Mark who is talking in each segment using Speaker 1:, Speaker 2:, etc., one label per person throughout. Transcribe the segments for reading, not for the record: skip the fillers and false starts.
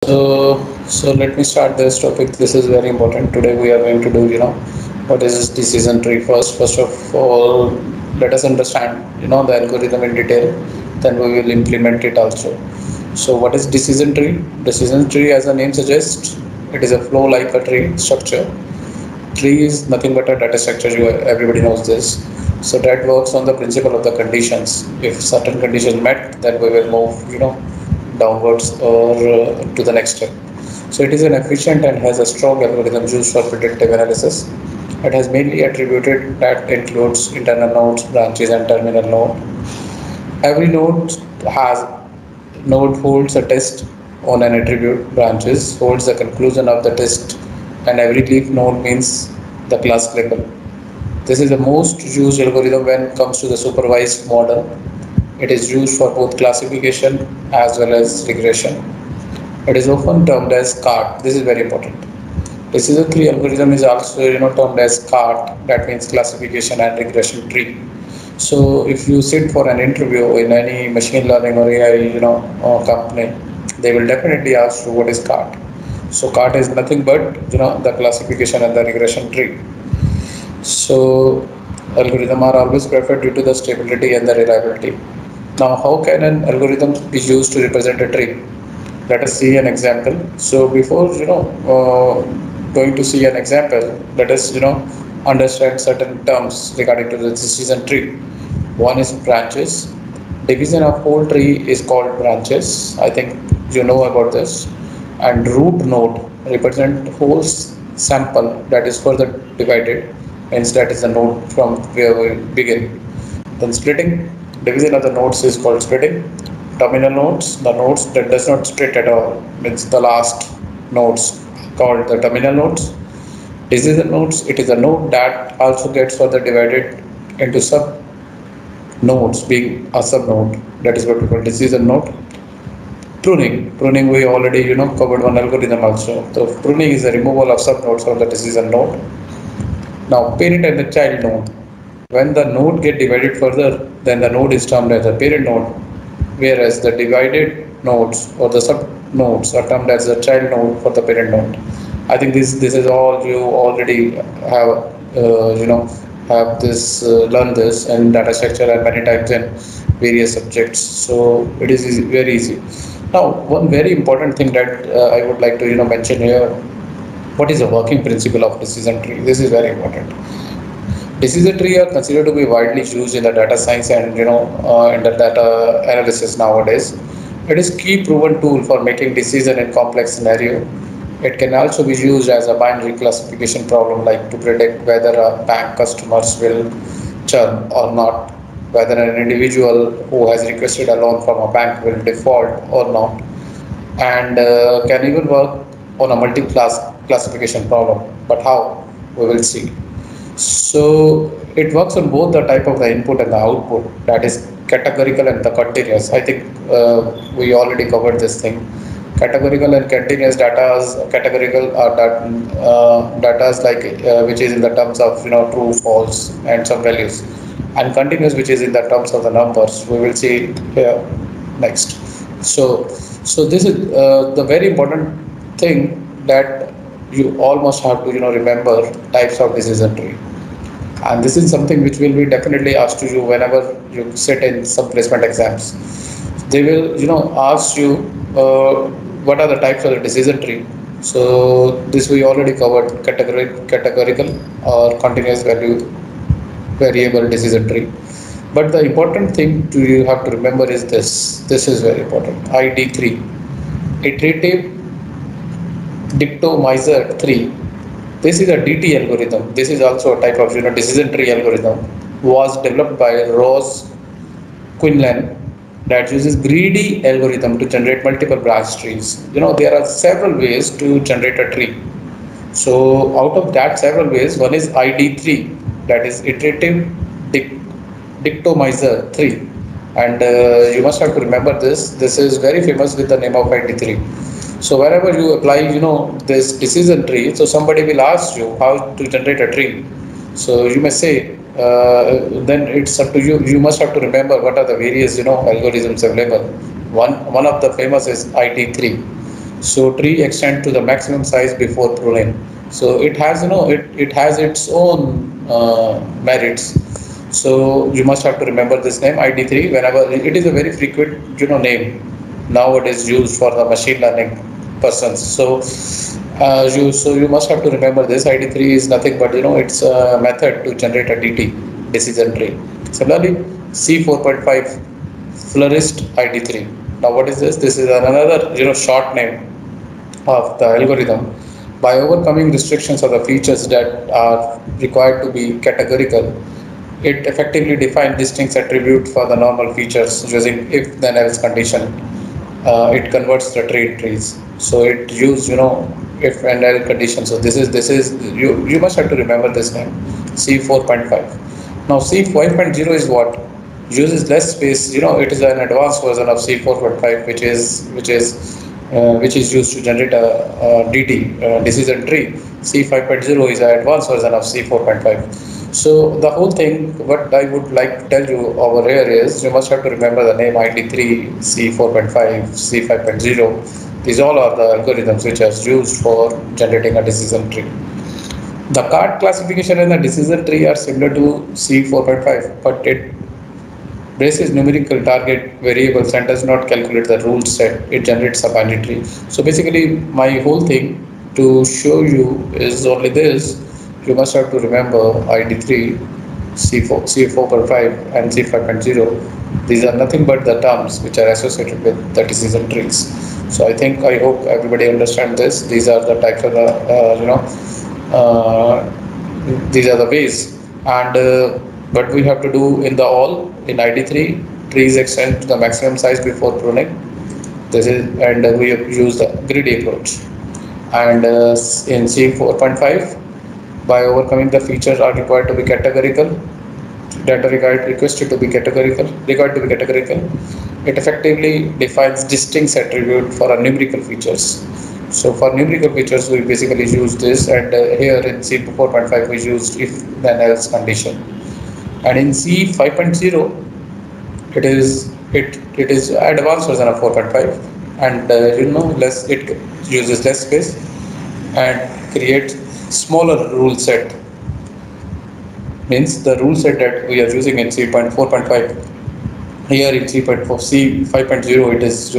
Speaker 1: So let me start this topic. This is very important. Today we are going to do, what is this decision tree first. First of all, let us understand, the algorithm in detail. Then we will implement it also. So what is decision tree? Decision tree, as the name suggests, it is a flow like a tree structure. Tree is nothing but a data structure. Everybody knows this. So that works on the principle of the conditions. If certain conditions met, then we will move, downwards or to the next step. So it is an efficient and has a strong algorithm used for predictive analysis. It has mainly attributed that includes internal nodes, branches, and terminal node. Every node holds a test on an attribute, branches holds the conclusion of the test, and every leaf node means the class label. This is the most used algorithm when it comes to the supervised model. It is used for both classification as well as regression. It is often termed as CART. This is very important. Decision tree algorithm is also termed as CART. That means classification and regression tree. So if you sit for an interview in any machine learning or AI company, they will definitely ask you what is CART. So CART is nothing but the classification and the regression tree. So algorithms are always preferred due to the stability and the reliability. Now, how can an algorithm be used to represent a tree? Let us see an example. So before going to see an example, let us understand certain terms regarding to the decision tree. One is branches. Division of whole tree is called branches. I think you know about this. And root node represent whole sample that is further divided. Hence, that is the node from where we begin. Then splitting, division of the nodes is called splitting. Terminal nodes, the nodes that does not split at all, means the last nodes called the terminal nodes. Decision nodes, it is a node that also gets further divided into sub nodes, being a sub node. That is what we call decision node. Pruning we already covered one algorithm also. So pruning is the removal of sub nodes from the decision node. Now parent and the child node. When the node get divided further, then the node is termed as a parent node, whereas the divided nodes or the sub nodes are termed as the child node for the parent node. I think this is all you already have have this learned this in data structure and many times in various subjects. So it is easy, very easy. Now one very important thing that I would like to mention here. What is the working principle of decision tree? This is very important. Decision tree are considered to be widely used in the data science and in the data analysis nowadays. It is key proven tool for making decision in complex scenario. It can also be used as a binary classification problem, like to predict whether a bank customers will churn or not, whether an individual who has requested a loan from a bank will default or not, and can even work on a multi-class classification problem. But how? We will see. So it works on both the type of the input and the output, that is categorical and the continuous. I think we already covered this thing. Categorical and continuous data is categorical are data is like which is in the terms of true, false, and some values, and continuous which is in the terms of the numbers. We will see here next. So this is the very important thing that you almost have to remember types of decision tree, and this is something which will be definitely asked to you whenever you sit in some placement exams. They will ask you what are the types of the decision tree. So this we already covered: categorical or continuous value variable decision tree. But the important thing to you have to remember is this. This is very important. ID3, iterative dictomizer 3. This is a DT algorithm. This is also a type of decision tree algorithm. Was developed by Ross Quinlan, that uses greedy algorithm to generate multiple branch trees. There are several ways to generate a tree. So out of that several ways, one is ID3, that is iterative dictomizer 3, and you must have to remember this. This is very famous with the name of ID3. So wherever you apply, this decision tree, so somebody will ask you how to generate a tree. So you may say, then it's up to you. You must have to remember what are the various, algorithms available. One of the famous is ID3. So tree extend to the maximum size before pruning. So it has, it has its own merits. So you must have to remember this name ID3 whenever it is a very frequent name nowadays used for the machine learning persons. So you must have to remember this ID3 is nothing but it's a method to generate a DT decision tree. Similarly, C4.5 flourished ID3. Now what is this? This is another short name of the algorithm. By overcoming restrictions of the features that are required to be categorical, it effectively defines distinct attributes for the normal features using if then else condition. It converts the tree trees. So it use if and else condition. So this is you must have to remember this name C4.5. Now C5.0 is what uses less space. It is an advanced version of C4.5, which is used to generate a DT decision tree. C5.0 is an advanced version of C4.5. So the whole thing, what I would like to tell you over here is you must have to remember the name ID3, C4.5, C5.0. These all are the algorithms which are used for generating a decision tree. The card classification and the decision tree are similar to C4.5, but it braces numerical target variables and does not calculate the rule set. It generates a binary tree. So basically, my whole thing to show you is only this. You must have to remember ID3, C4, C4.5, and C5.0. These are nothing but the terms which are associated with the decision trees. So I hope everybody understands this. These are the types of the these are the ways, and what we have to do in the all in ID3, trees extend to the maximum size before pruning. This is, and we use the greedy approach. And in C4.5, by overcoming the features are required to be categorical, data requested to be categorical, required to be categorical. It effectively defines distinct attribute for a numerical features. So for numerical features, we basically use this, and here in C4.5 we used if then else condition, and in C5.0 it is advanced version of 4.5, and less, it uses less space and creates smaller rule set. Means the rule set that we are using in C.4.5, here in C.4 C5.0 it is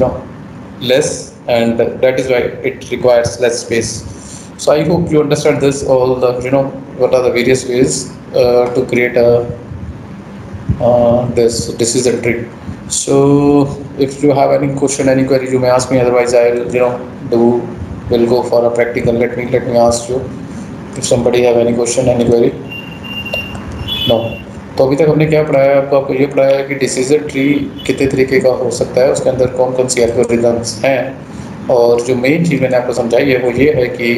Speaker 1: less, and that is why it requires less space. So I hope you understand this all the what are the various ways to create a this decision tree. So if you have any question, any query, you may ask me. Otherwise, I'll do will go for a practical. Let me ask you if somebody have any question, any query. No. तो अभी तक हमने क्या पढ़ाया आपको? आपको ये पढ़ाया कि डिसीजन ट्री कितने तरीके का हो सकता है, उसके अंदर कौन कौन सी एल्गोरिदम्स हैं, और जो मेन चीज़ मैंने आपको समझाई है वो ये है कि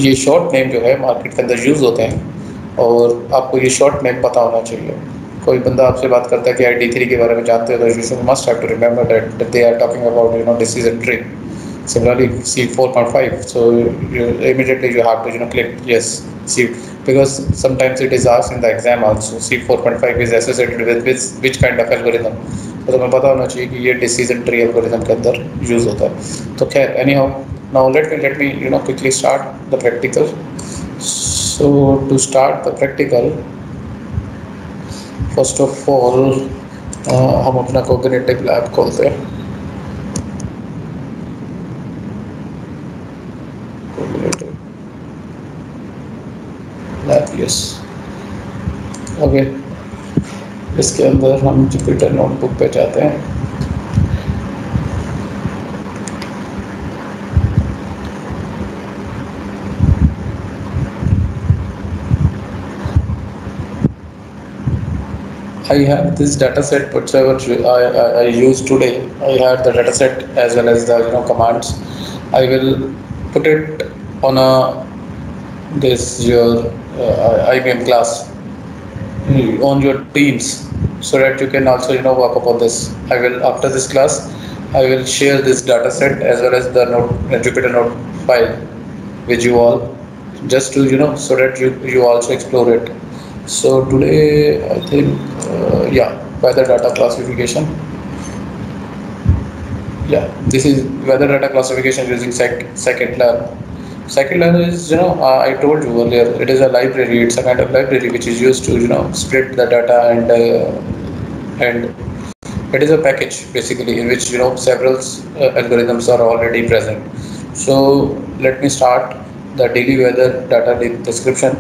Speaker 1: ये शॉर्ट नेम जो है मार्केट के अंदर यूज़ होते हैं और आपको ये शॉर्ट नेम पता होना चाहिए। कोई बंदा आपसे बात करता है कि ID3 के बारे में जानते हो तो you must have to remember that they are talking about decision tree. Similarly, C4.5, so immediately you have to click yes, see, because sometimes it is asked in the exam also. C4.5 is associated with which kind of algorithm, तो तुम्हें पता होना चाहिए कि ये decision tree algorithm के अंदर use होता है। तो खैर, anyhow, now let me quickly start the practical. So to start the practical, first of all हम अपना cognitive lab खोलते हैं। Yes, okay. इसके अंदर हम जुपिटर नोटबुक पे जाते हैं। I have this data set whatever I use today. I have the data set as well as the commands. I will put it on a this your IBM class on your Teams, so that you can also work upon this. I will, after this class, I will share this data set as well as the Jupyter Note file with you all, just to so that you also explore it. So today I think weather data classification. Yeah, this is weather data classification using scikit-learn. Scikit-learn is, I told you earlier, it is a library. It's a kind of library which is used to, split the data, and it is a package basically in which, several algorithms are already present. So let me start the daily weather data description.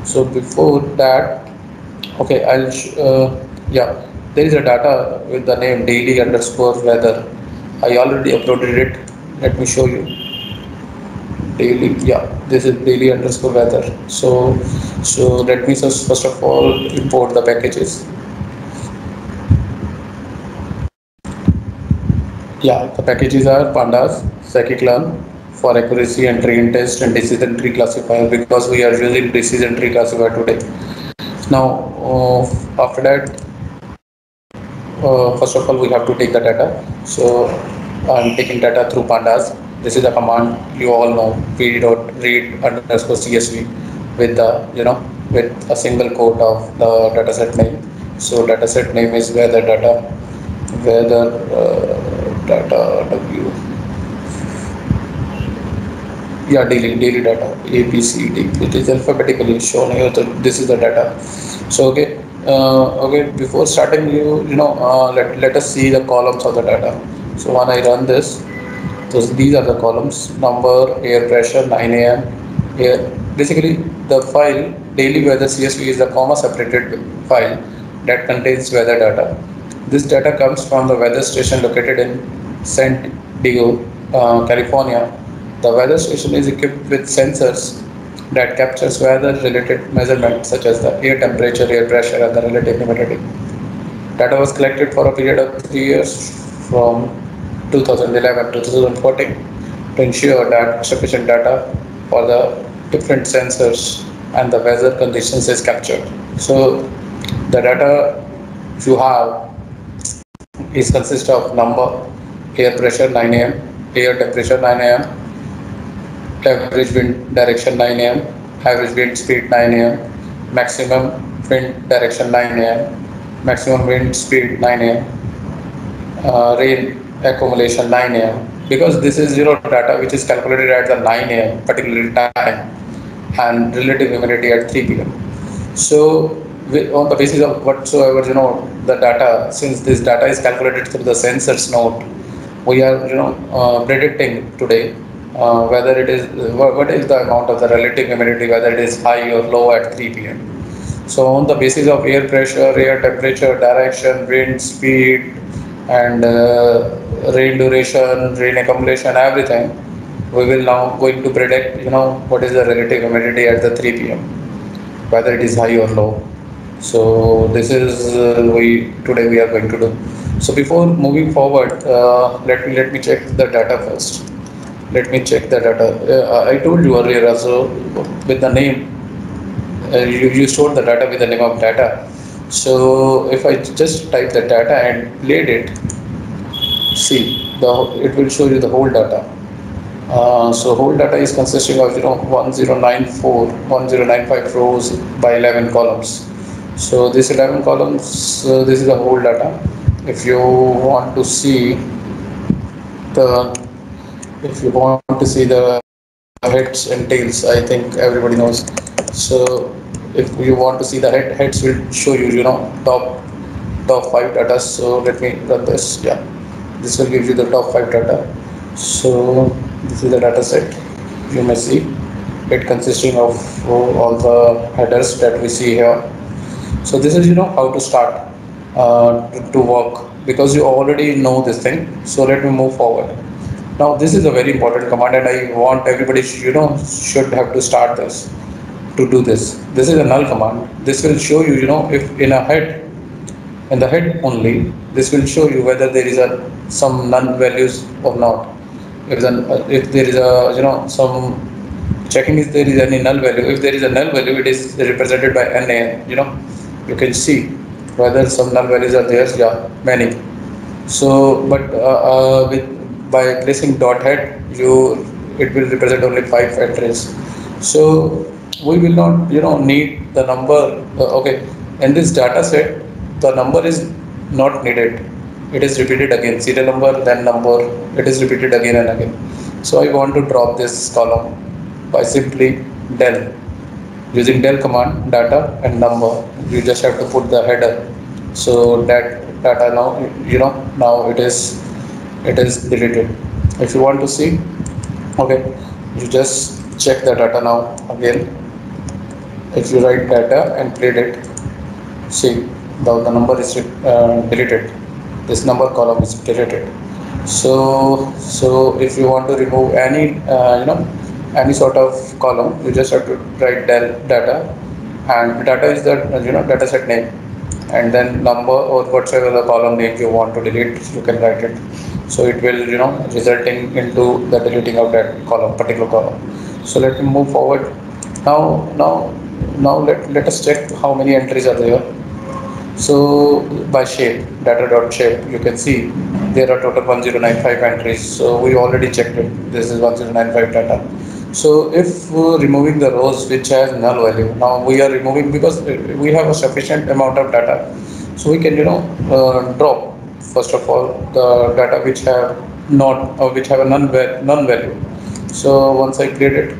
Speaker 1: So before that, okay, yeah, there is a data with the name daily underscore weather. I already uploaded it. Let me show you. Daily, yeah, this is daily underscore weather. So let me just first of all import the packages. Yeah, the packages are pandas, scikit-learn for accuracy and train test and decision tree classifier because we are using decision tree classifier today. Now, after that, first of all, we have to take the data. So I'm taking data through pandas. This is a command you all know, read underscore CSV with the, with a single quote of the dataset name. So dataset name is weather data W. Yeah, daily data A B C D. It is alphabetically shown here. So this is the data. So okay, before starting, let us see the columns of the data. So when I run this, so these are the columns: number, air pressure, 9 a.m. Air. Basically, the file daily weather CSV is a comma separated file that contains weather data. This data comes from the weather station located in San Diego, California. The weather station is equipped with sensors that captures weather-related measurements such as the air temperature, air pressure, and the relative humidity. Data was collected for a period of 3 years from 2011 to 2014 to ensure that sufficient data for the different sensors and the weather conditions is captured. So the data you have is consist of number, air pressure 9 am, air temperature 9 am, average wind direction 9 am, average wind speed 9 am, maximum wind direction 9 am, maximum wind speed 9 am, rain accumulation 9 am. Because this is data which is calculated at the 9 am particular time and relative humidity at 3 p.m. So on the basis of whatsoever the data, since this data is calculated through the sensors node, we are predicting today whether it is what is the amount of the relative humidity, whether it is high or low at 3 p.m. So on the basis of air pressure, air temperature, direction, wind speed, and rain duration, rain accumulation, everything, we will now going to predict what is the relative humidity at the 3 p.m, whether it is high or low. So this is we today we are going to do. So before moving forward, let me check the data first. Let me check the data. I told you earlier also with the name. You stored the data with the name of data. So if I just type the data and played it, see it will show you the whole data. So whole data is consisting of 1095 rows by 11 columns. So this 11 columns, this is the whole data. If you want to see the if you want to see the heads and tails, I think everybody knows. So if you want to see the heads will show you top 5 data. So let me run this. Yeah, this will give you the top 5 data. So this is the data set. You may see it consisting of all the headers that we see here. So this is how to start to work, because you already know this thing. So let me move forward. Now this is a very important command, and I want everybody should have to start this to do this. This is a null command. This will show you if in a head, in the head only, this will show you whether there is a some null values or not. If there is a some checking if there is any null value. If there is a null value, it is represented by NaN. You can see whether some null values are there. Yeah, many. So, but with by placing dot head, it will represent only 5 entries. So we will not need the number. Okay, in this data set, the number is not needed. it is repeated again, serial number then number, it is repeated again and again. So I want to drop this column by simply del, using del command, data and number. You just have to put the header, so that data now, now it is deleted. If you want to see, okay, you just check the data now again. If you write data and played it, see, the number is deleted. This number column is deleted. So if you want to remove any any sort of column, you just have to write del data, and data is the data set name, and then number or whatever the column name you want to delete, you can write it. So it will resulting into the deleting of that column, particular column. So let me move forward. Now let us check how many entries are there. So by shape, data dot shape, you can see there are total 1095 entries. So we already checked it. This is 1095 data. So if removing the rows which has null value, now we are removing because we have a sufficient amount of data. So we can drop first of all the data which have not or which have a none value. So once I create it,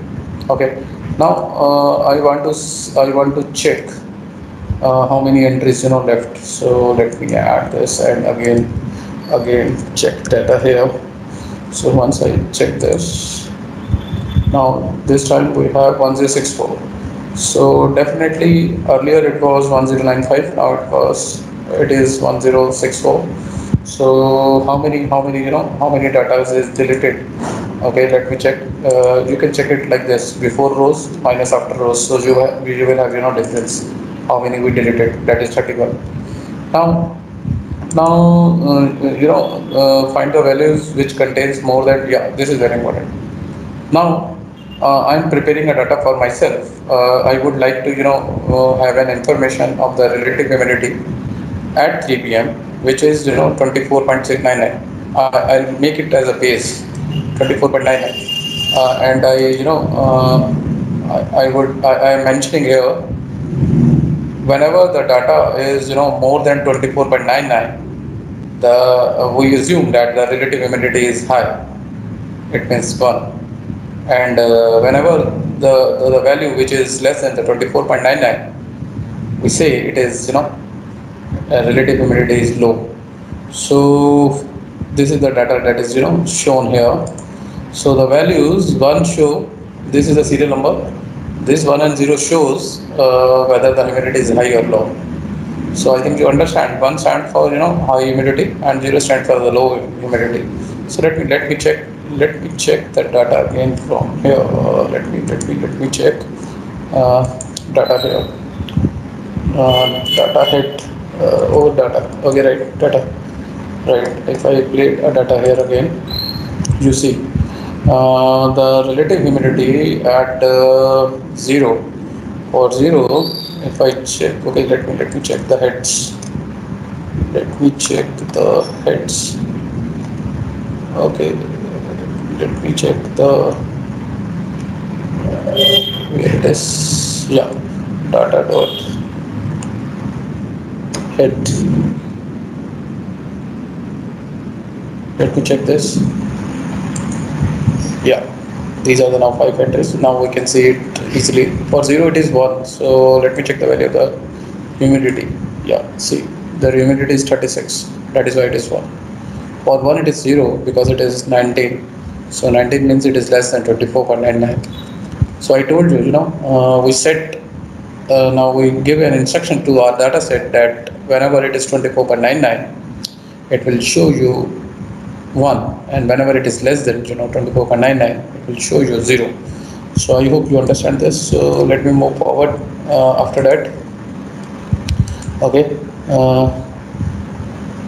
Speaker 1: okay. Now I want to check how many entries left. So let me add this and again check data here. So once I check this, now this time we have 1064. So definitely earlier it was 1095, now it is 1064. So how many data is deleted? Okay, let me check. You can check it like this: before rows minus after rows. So you will have difference. How many we deleted? That is 31. Now find the values which contains more than, yeah, this is very important. Now I am preparing a data for myself. I would like to have an information of the relative humidity at 3 p.m., which is 24.699. I'll make it as a base 24.99, and I am mentioning here, whenever the data is more than 24.99, we assume that the relative humidity is high. It means 1. And whenever the value which is less than the 24.99, we say it is relative humidity is low. So this is the data that is shown here. So the values 1 show, this is the serial number, this 1 and 0 shows whether the humidity is high or low. So I think you understand, 1 stands for high humidity and 0 stands for the low humidity. So let me check the data again from here. Let me check data here. Data hit data. Okay, right, data. Right. If I play a data here again, you see the relative humidity at 0 for 0. If I check, okay, let me check the heads. Let me check the heads. Okay, let me check the where it is. Yeah, data dot head. Let me check this. Yeah, these are the now 5 entries. Now we can see it easily. For 0 it is 1. So let me check the value of the humidity. Yeah, see, the humidity is 36. That is why it is 1. For 1 it is 0 because it is 19. So 19 means it is less than 24.99. So I told you, we set, now we give an instruction to our data set that whenever it is 24.99, it will show you 1, and whenever it is less than 24.99, it will show you 0. So I hope you understand this. So let me move forward after that. Okay.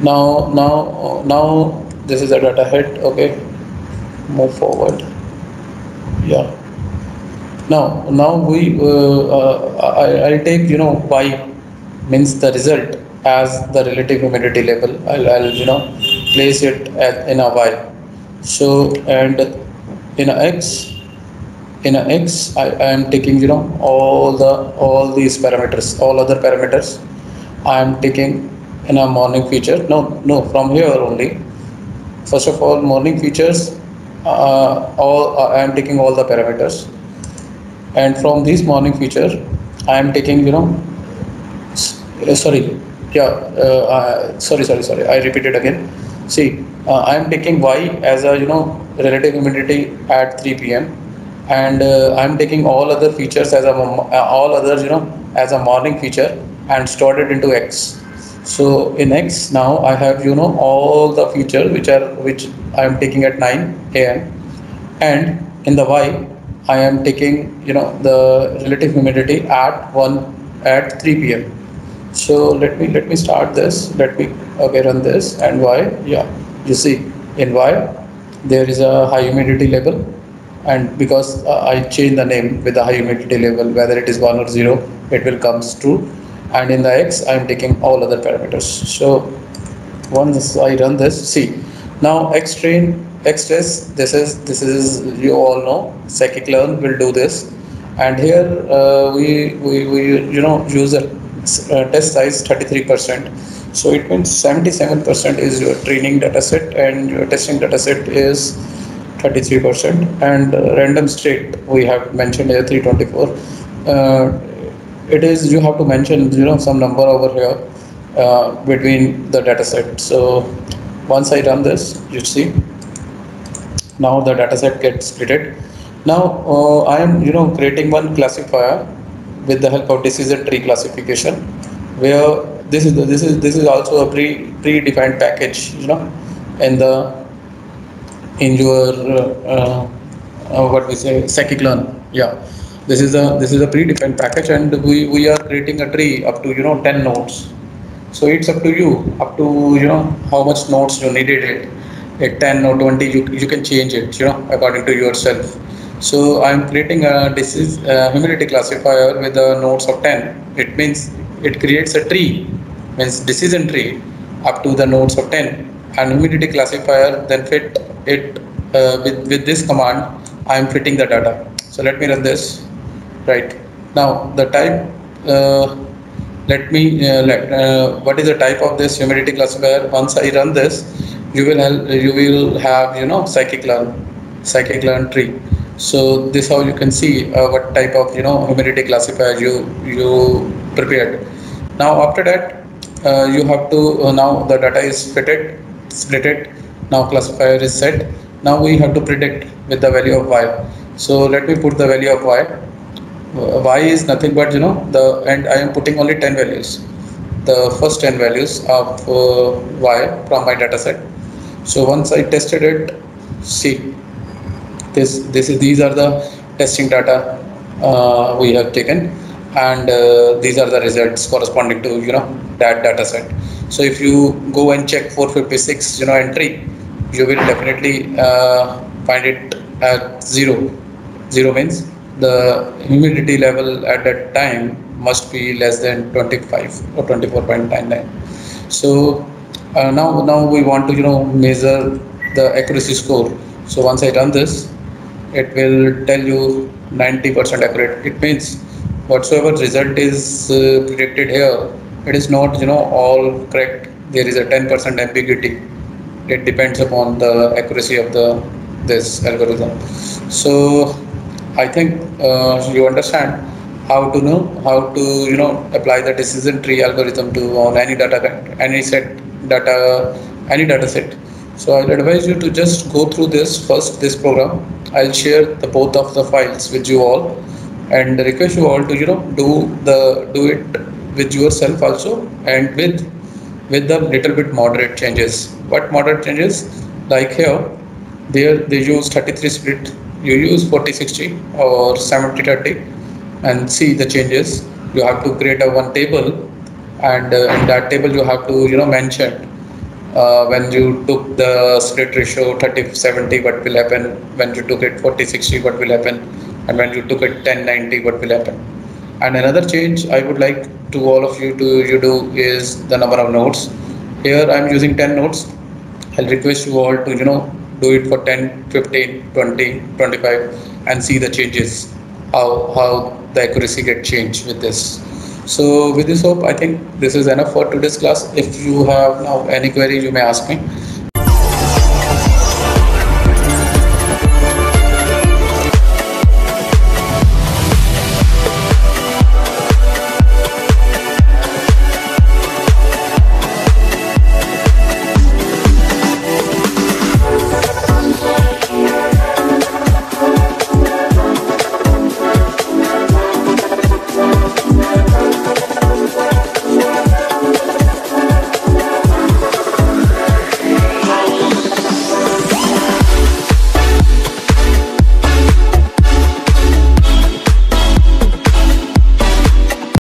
Speaker 1: Now this is the data head. Okay, move forward. Yeah. Now we I'll take y means the result as the relative humidity level. I'll place it in a y. So, and in a x I am taking all these parameters, all other parameters I am taking in a morning feature. No, from here only. First of all, morning features, all I am taking all the parameters, and from these morning feature, I am taking, sorry, yeah, sorry, I repeat it again. See, I am taking y as a, relative humidity at 3 p.m., and I am taking all other features as a all others, as a morning feature, and stored it into x. So in x now I have, all the features which I am taking at 9 a.m., and in the y I am taking, the relative humidity at 1 at 3 p.m. So let me start this. Let me, okay, run this. And y, yeah, you see, in y there is a high humidity level, and because I change the name with the high humidity level, whether it is 1 or 0, it will comes true. And in the x I am taking all other parameters. So once I run this, see, now X train, X test. This is you all know. Scikit-learn will do this, and here we use a test size 33%. So it means 77% is your training data set, and your testing data set is 33%. And random state we have mentioned here 324. Uh, it is, you have to mention, some number over here between the data set. So once I run this, you see, now the data set gets splitted. Now I am, creating one classifier with the help of decision tree classification, where this is also a predefined package, in the in your what we say, scikit-learn. Yeah, this is a predefined package, and we are creating a tree up to, 10 nodes. So it's up to you, how much nodes you needed it. At 10 or 20, you can change it, according to yourself. So I'm creating a disease humidity classifier with the nodes of 10. It means it creates a tree, means decision tree up to the nodes of 10, and humidity classifier then fit it with this command. I'm fitting the data. So let me run this. Right now, the type. Let me what is the type of this humidity classifier? Once I run this, you will have, scikit-learn tree. So this how you can see what type of, humidity classifier you prepared. Now after that, you have to, now the data is split it. Now classifier is set. Now we have to predict with the value of y. So let me put the value of y. Y is nothing but, the, and I am putting only 10 values, the first 10 values of y from my data set. So once I tested it, see, these are the testing data we have taken, and these are the results corresponding to, that data set. So if you go and check 456, entry, you will definitely find it at 0. 0 means the humidity level at that time must be less than 25 or 24.99. So now we want to, measure the accuracy score. So once I run this, it will tell you 90% accurate. It means whatsoever result is predicted here, it is not, all correct. There is a 10% ambiguity. It depends upon the accuracy of the this algorithm. So I think you understand how to, apply the decision tree algorithm to on any any data set. So I'll advise you to just go through this program. I'll share the both of the files with you all, and request you all to, do it with yourself also, and with the little bit moderate changes. What moderate changes? Like here, there they use 33 split, you use 40/60 or 70/30, and see the changes. You have to create a one table, and in that table you have to, mention when you took the split ratio 30/70, what will happen, when you took it 40/60, what will happen, and when you took it 10/90, what will happen. And another change I would like to all of you to do is the number of nodes. Here I am using 10 nodes. I'll request you all to, do it for 10, 15, 20, 25, and see the changes, how the accuracy get changed with this. So with this hope, I think this is enough for today's class. If you have now any query, you may ask me.